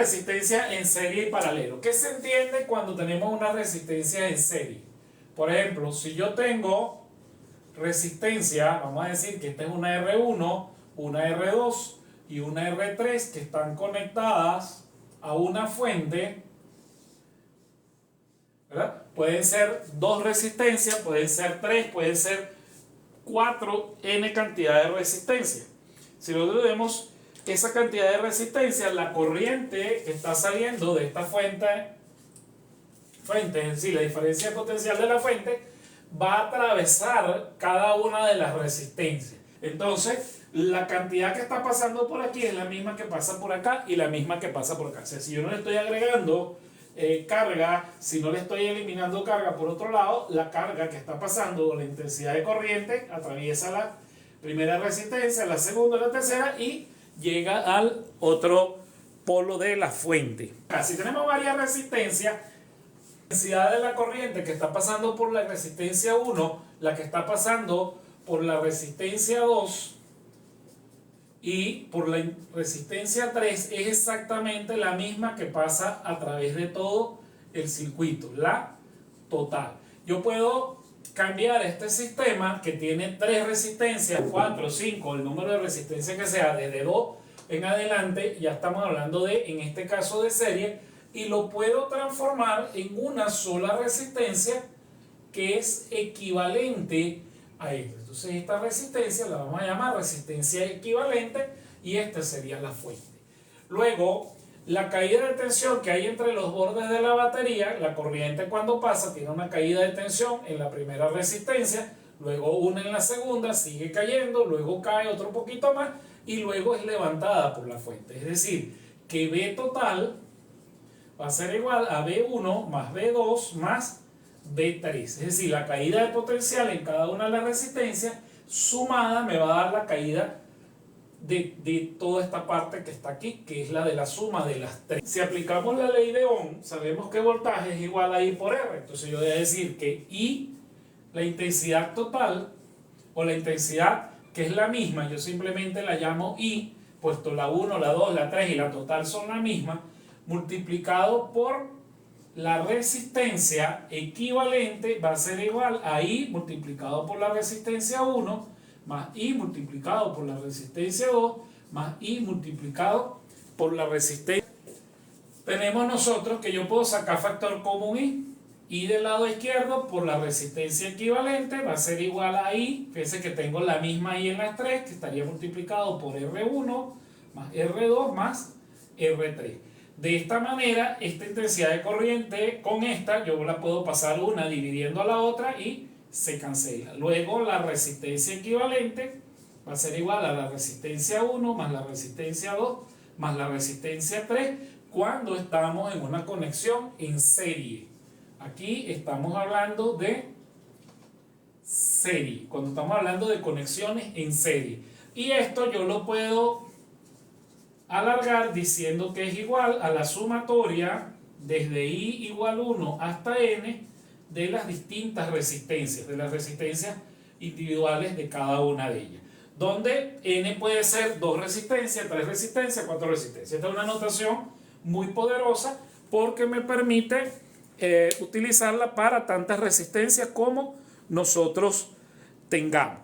resistencia en serie y paralelo. ¿Qué se entiende cuando tenemos una resistencia en serie? Por ejemplo, si yo tengo resistencia, vamos a decir que esta es una R1, una R2 y una R3 que están conectadas a una fuente, ¿verdad? Pueden ser dos resistencias, pueden ser tres, pueden ser 4 n cantidad de resistencia. Si nosotros vemos esa cantidad de resistencia, la corriente que está saliendo de esta fuente, es decir, la diferencia potencial de la fuente, va a atravesar cada una de las resistencias. Entonces, la cantidad que está pasando por aquí es la misma que pasa por acá y la misma que pasa por acá. O sea, si yo no le estoy agregando carga, si no le estoy eliminando carga por otro lado, la carga que está pasando, la intensidad de corriente, atraviesa la primera resistencia, la segunda, la tercera y llega al otro polo de la fuente. Si tenemos varias resistencias, la intensidad de la corriente que está pasando por la resistencia 1, la que está pasando por la resistencia 2 y por la resistencia 3 es exactamente la misma que pasa a través de todo el circuito, la total. Yo puedo cambiar este sistema que tiene 3 resistencias, 4, 5, el número de resistencias que sea, desde 2 en adelante, ya estamos hablando de, en este caso de serie, y lo puedo transformar en una sola resistencia que es equivalente a esta. Entonces esta resistencia la vamos a llamar resistencia equivalente y esta sería la fuente. Luego, la caída de tensión que hay entre los bordes de la batería, la corriente cuando pasa tiene una caída de tensión en la primera resistencia, luego una en la segunda, sigue cayendo, luego cae otro poquito más y luego es levantada por la fuente. Es decir, que V total va a ser igual a V1 más V2 más V3. Es decir, la caída de potencial en cada una de las resistencias sumada me va a dar la caída de toda esta parte que está aquí, que es la de la suma de las tres. Si aplicamos la ley de Ohm, sabemos que voltaje es igual a I por R. Entonces yo voy a decir que I, la intensidad total, o la intensidad que es la misma, yo simplemente la llamo I, puesto la 1, la 2, la 3 y la total son la misma, multiplicado por la resistencia equivalente va a ser igual a I multiplicado por la resistencia 1 más I multiplicado por la resistencia 2 más I multiplicado por la resistencia. Tenemos nosotros que yo puedo sacar factor común I del lado izquierdo por la resistencia equivalente va a ser igual a I, fíjense que tengo la misma I en las tres, que estaría multiplicado por R1 más R2 más R3. De esta manera, esta intensidad de corriente con esta, yo la puedo pasar una dividiendo a la otra y se cancela. Luego la resistencia equivalente va a ser igual a la resistencia 1 más la resistencia 2 más la resistencia 3 cuando estamos en una conexión en serie. Aquí estamos hablando de serie, cuando estamos hablando de conexiones en serie. Y esto yo lo puedo alargar diciendo que es igual a la sumatoria desde I igual 1 hasta N de las distintas resistencias, de las resistencias individuales de cada una de ellas. Donde N puede ser 2 resistencias, 3 resistencias, 4 resistencias. Esta es una notación muy poderosa porque me permite utilizarla para tantas resistencias como nosotros tengamos.